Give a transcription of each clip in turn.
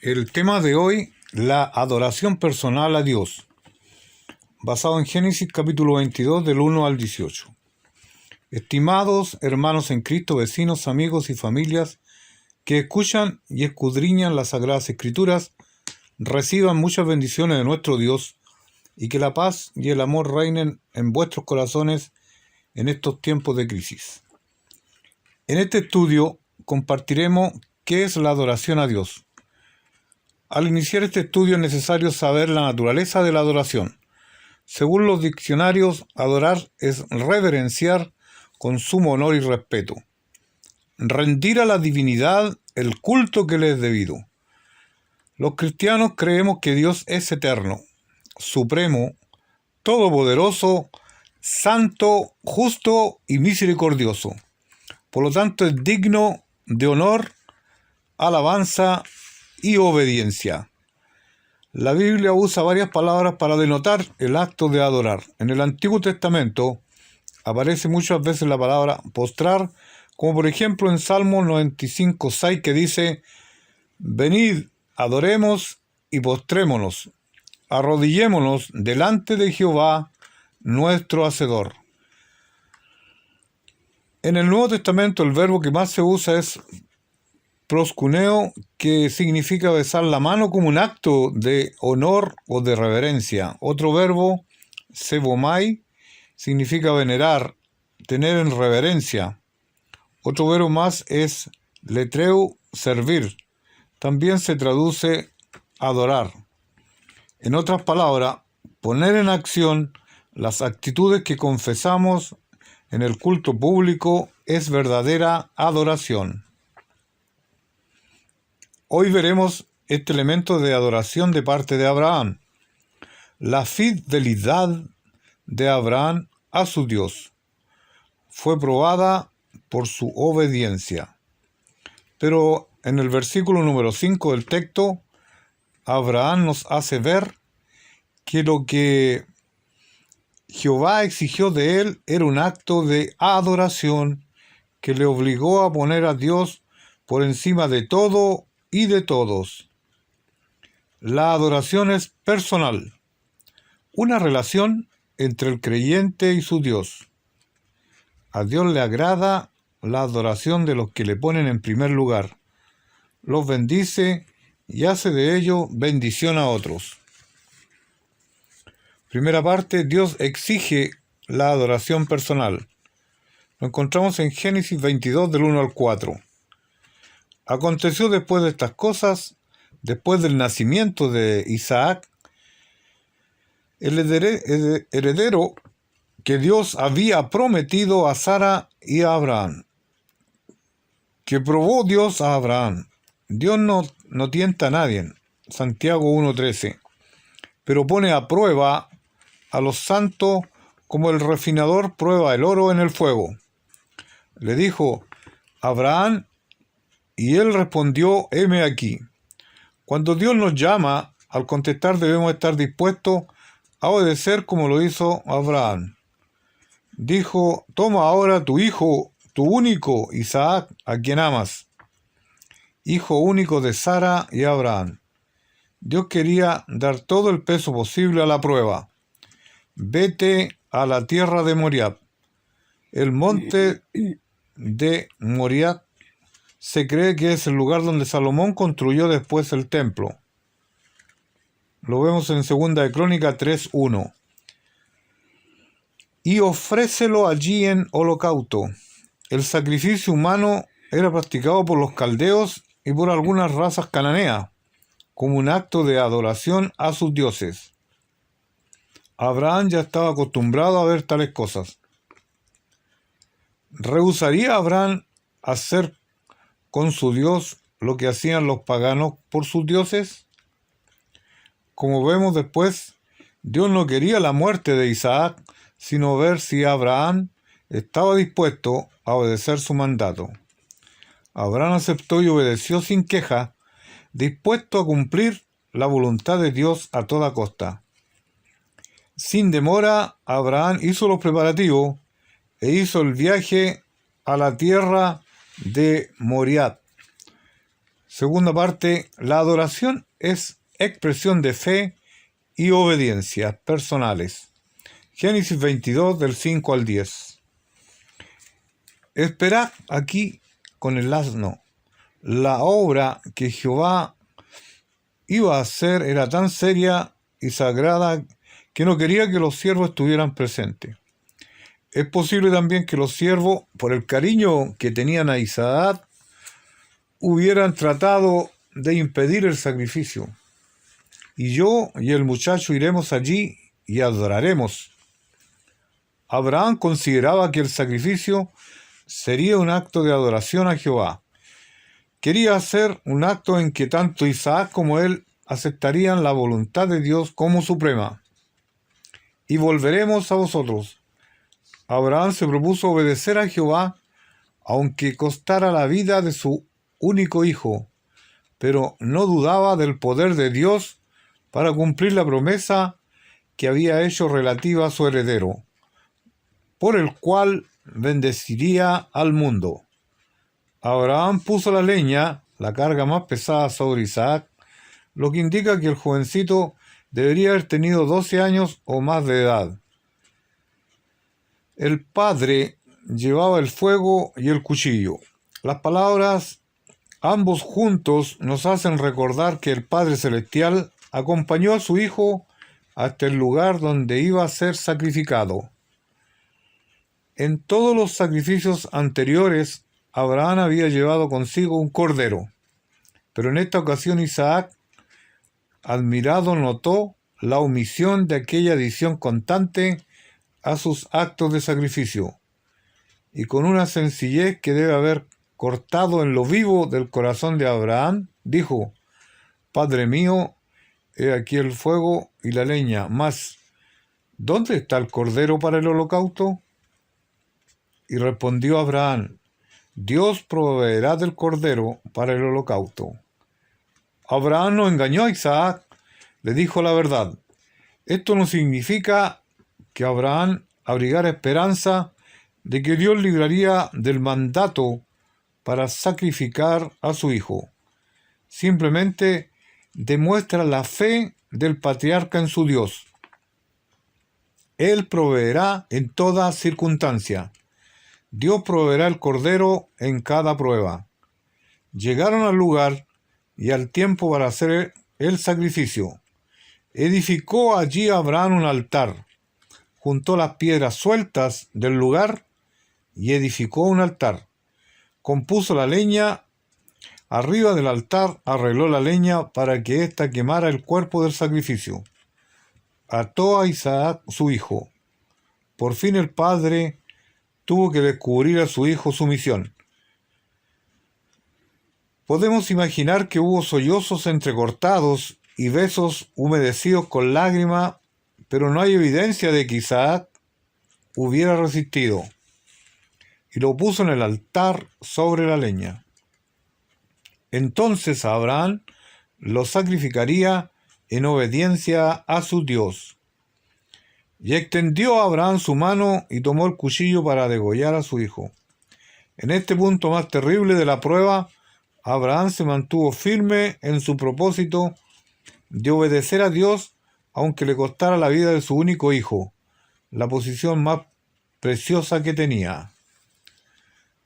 El tema de hoy, la adoración personal a Dios, basado en Génesis capítulo 22 del 1 al 18. Estimados hermanos en Cristo, vecinos, amigos y familias que escuchan y escudriñan las Sagradas Escrituras, reciban muchas bendiciones de nuestro Dios y que la paz y el amor reinen en vuestros corazones en estos tiempos de crisis. En este estudio compartiremos qué es la adoración a Dios. Al iniciar este estudio es necesario saber la naturaleza de la adoración. Según los diccionarios, adorar es reverenciar con sumo honor y respeto. Rendir a la divinidad el culto que le es debido. Los cristianos creemos que Dios es eterno, supremo, todopoderoso, santo, justo y misericordioso. Por lo tanto, es digno de honor, alabanza y obediencia. La Biblia usa varias palabras para denotar el acto de adorar. En el Antiguo Testamento aparece muchas veces la palabra postrar, como por ejemplo en Salmo 95:6 que dice: venid, adoremos y postrémonos, arrodillémonos delante de Jehová, nuestro Hacedor. En el Nuevo Testamento el verbo que más se usa es proskuneo, que significa besar la mano como un acto de honor o de reverencia. Otro verbo, sebomai, significa venerar, tener en reverencia. Otro verbo más es letreu, servir. También se traduce adorar. En otras palabras, poner en acción las actitudes que confesamos en el culto público es verdadera adoración. Hoy veremos este elemento de adoración de parte de Abraham, la fidelidad de Abraham a su Dios. Fue probada por su obediencia. Pero en el versículo número 5 del texto, Abraham nos hace ver que lo que Jehová exigió de él era un acto de adoración que le obligó a poner a Dios por encima de todo y de todos. La adoración es personal, una relación entre el creyente y su Dios. A Dios le agrada la adoración de los que le ponen en primer lugar, los bendice y hace de ello bendición a otros. Primera parte, Dios exige la adoración personal. Lo encontramos en Génesis 22 del 1 al 4. Aconteció después de estas cosas, después del nacimiento de Isaac, el heredero que Dios había prometido a Sara y a Abraham, que probó Dios a Abraham. Dios no tienta a nadie, Santiago 1:13, pero pone a prueba a los santos como el refinador prueba el oro en el fuego. Le dijo: Abraham, y él respondió: heme aquí. Cuando Dios nos llama, al contestar debemos estar dispuestos a obedecer como lo hizo Abraham. Dijo: toma ahora tu hijo, tu único, Isaac, a quien amas, hijo único de Sara y Abraham. Dios quería dar todo el peso posible a la prueba. Vete a la tierra de Moriah. El monte de Moriah se cree que es el lugar donde Salomón construyó después el templo. Lo vemos en 2 de Crónicas 3:1. Y ofrécelo allí en holocausto. El sacrificio humano era practicado por los caldeos y por algunas razas cananeas, como un acto de adoración a sus dioses. Abraham ya estaba acostumbrado a ver tales cosas. ¿Rehusaría Abraham hacer con su Dios lo que hacían los paganos por sus dioses? Como vemos después, Dios no quería la muerte de Isaac, sino ver si Abraham estaba dispuesto a obedecer su mandato. Abraham aceptó y obedeció sin queja, dispuesto a cumplir la voluntad de Dios a toda costa. Sin demora, Abraham hizo los preparativos e hizo el viaje a la tierra de Moriah. Segunda parte, la adoración es expresión de fe y obediencia personales. Génesis 22, del 5 al 10. Esperad aquí con el asno. La obra que Jehová iba a hacer era tan seria y sagrada que no quería que los siervos estuvieran presentes. Es posible también que los siervos, por el cariño que tenían a Isaac, hubieran tratado de impedir el sacrificio. Y yo y el muchacho iremos allí y adoraremos. Abraham consideraba que el sacrificio sería un acto de adoración a Jehová. Quería hacer un acto en que tanto Isaac como él aceptarían la voluntad de Dios como suprema. Y volveremos a vosotros. Abraham se propuso obedecer a Jehová, aunque costara la vida de su único hijo, pero no dudaba del poder de Dios para cumplir la promesa que había hecho relativa a su heredero, por el cual bendeciría al mundo. Abraham puso la leña, la carga más pesada, sobre Isaac, lo que indica que el jovencito debería haber tenido 12 años o más de edad. El padre llevaba el fuego y el cuchillo. Las palabras ambos juntos nos hacen recordar que el Padre Celestial acompañó a su Hijo hasta el lugar donde iba a ser sacrificado. En todos los sacrificios anteriores, Abraham había llevado consigo un cordero, pero en esta ocasión Isaac, admirado, notó la omisión de aquella adición constante a sus actos de sacrificio, y con una sencillez que debe haber cortado en lo vivo del corazón de Abraham, dijo: Padre mío, he aquí el fuego y la leña, mas ¿dónde está el cordero para el holocausto? Y respondió Abraham: Dios proveerá del cordero para el holocausto. Abraham no engañó a Isaac, le dijo la verdad. Esto no significa que Abraham abrigara esperanza de que Dios libraría del mandato para sacrificar a su hijo. Simplemente demuestra la fe del patriarca en su Dios. Él proveerá en toda circunstancia. Dios proveerá el cordero en cada prueba. Llegaron al lugar y al tiempo para hacer el sacrificio. Edificó allí Abraham un altar. Juntó las piedras sueltas del lugar y edificó un altar. Compuso la leña arriba del altar, arregló la leña para que ésta quemara el cuerpo del sacrificio. Ató a Isaac su hijo. Por fin el padre tuvo que descubrir a su hijo su misión. Podemos imaginar que hubo sollozos entrecortados y besos humedecidos con lágrimas, pero no hay evidencia de que Isaac hubiera resistido, y lo puso en el altar sobre la leña. Entonces Abraham lo sacrificaría en obediencia a su Dios. Y extendió a Abraham su mano y tomó el cuchillo para degollar a su hijo. En este punto más terrible de la prueba, Abraham se mantuvo firme en su propósito de obedecer a Dios, aunque le costara la vida de su único hijo, la posición más preciosa que tenía.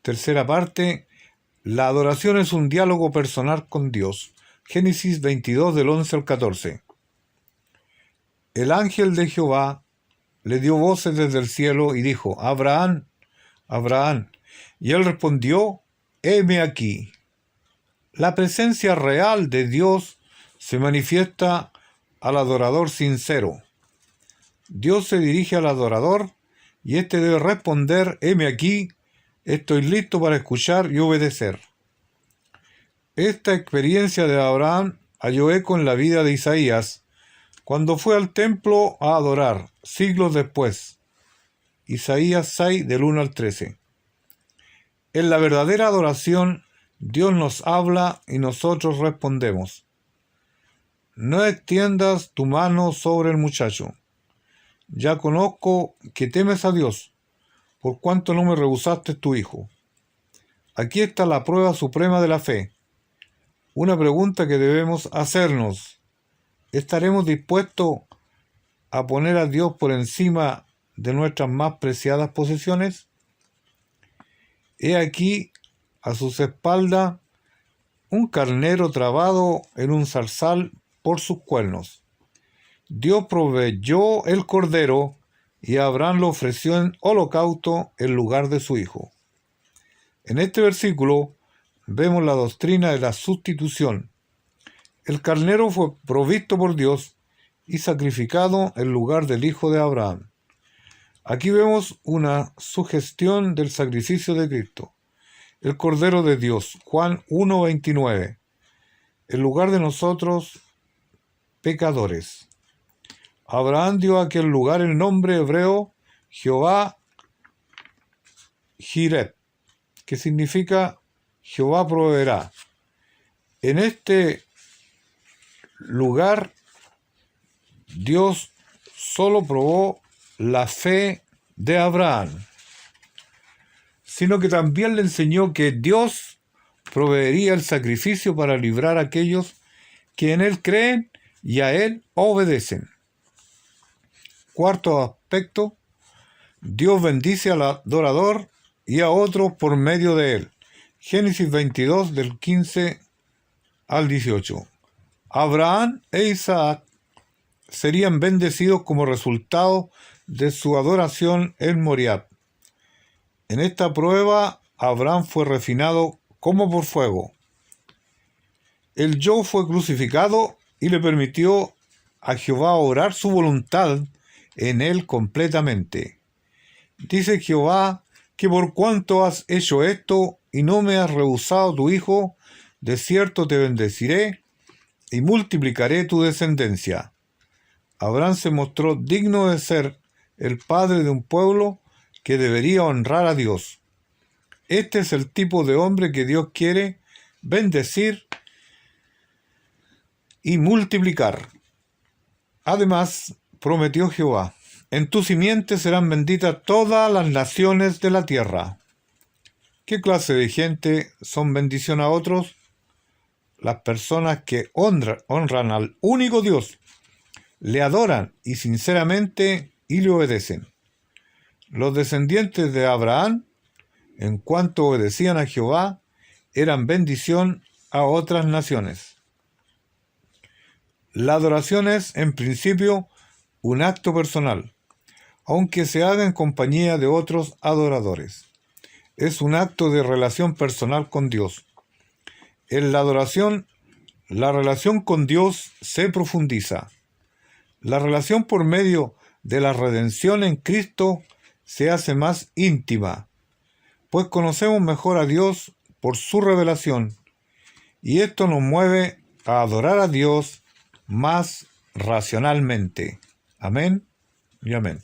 Tercera parte, la adoración es un diálogo personal con Dios. Génesis 22, del 11 al 14. El ángel de Jehová le dio voces desde el cielo y dijo: Abraham, Abraham. Y él respondió: heme aquí. La presencia real de Dios se manifiesta al adorador sincero. Dios se dirige al adorador y éste debe responder: heme aquí, estoy listo para escuchar y obedecer. Esta experiencia de Abraham halló eco en la vida de Isaías, cuando fue al templo a adorar, siglos después. Isaías 6, del 1 al 13. En la verdadera adoración, Dios nos habla y nosotros respondemos. No extiendas tu mano sobre el muchacho. Ya conozco que temes a Dios, por cuanto no me rehusaste tu hijo. Aquí está la prueba suprema de la fe. una pregunta que debemos hacernos: ¿estaremos dispuestos a poner a Dios por encima de nuestras más preciadas posesiones? He aquí a sus espaldas un carnero trabado en un zarzal por sus cuernos. Dios proveyó el cordero y Abraham lo ofreció en holocausto en lugar de su hijo. En este versículo vemos la doctrina de la sustitución. El carnero fue provisto por Dios y sacrificado en lugar del hijo de Abraham. Aquí vemos una sugestión del sacrificio de Cristo, el Cordero de Dios, Juan 1:29, en lugar de nosotros, pecadores. Abraham dio a aquel lugar el nombre hebreo Jehová Jireh, que significa Jehová proveerá. En este lugar Dios solo probó la fe de Abraham, sino que también le enseñó que Dios proveería el sacrificio para librar a aquellos que en Él creen y a Él obedecen. Cuarto aspecto: Dios bendice al adorador y a otros por medio de él. Génesis 22, del 15 al 18. Abraham e Isaac serían bendecidos como resultado de su adoración en Moriab. En esta prueba, Abraham fue refinado como por fuego. El yo fue crucificado y le permitió a Jehová obrar su voluntad en él completamente. Dice Jehová que por cuanto has hecho esto y no me has rehusado tu hijo, de cierto te bendeciré y multiplicaré tu descendencia. Abraham se mostró digno de ser el padre de un pueblo que debería honrar a Dios. Este es el tipo de hombre que Dios quiere bendecir y multiplicar. Además, prometió Jehová: en tu simiente serán benditas todas las naciones de la tierra. ¿Qué clase de gente son bendición a otros? Las personas que honran al único Dios, le adoran y sinceramente y le obedecen. Los descendientes de Abraham, en cuanto obedecían a Jehová, eran bendición a otras naciones. La adoración es, en principio, un acto personal, aunque se haga en compañía de otros adoradores. Es un acto de relación personal con Dios. En la adoración, la relación con Dios se profundiza. La relación por medio de la redención en Cristo se hace más íntima, pues conocemos mejor a Dios por su revelación, y esto nos mueve a adorar a Dios más racionalmente. Amén y amén.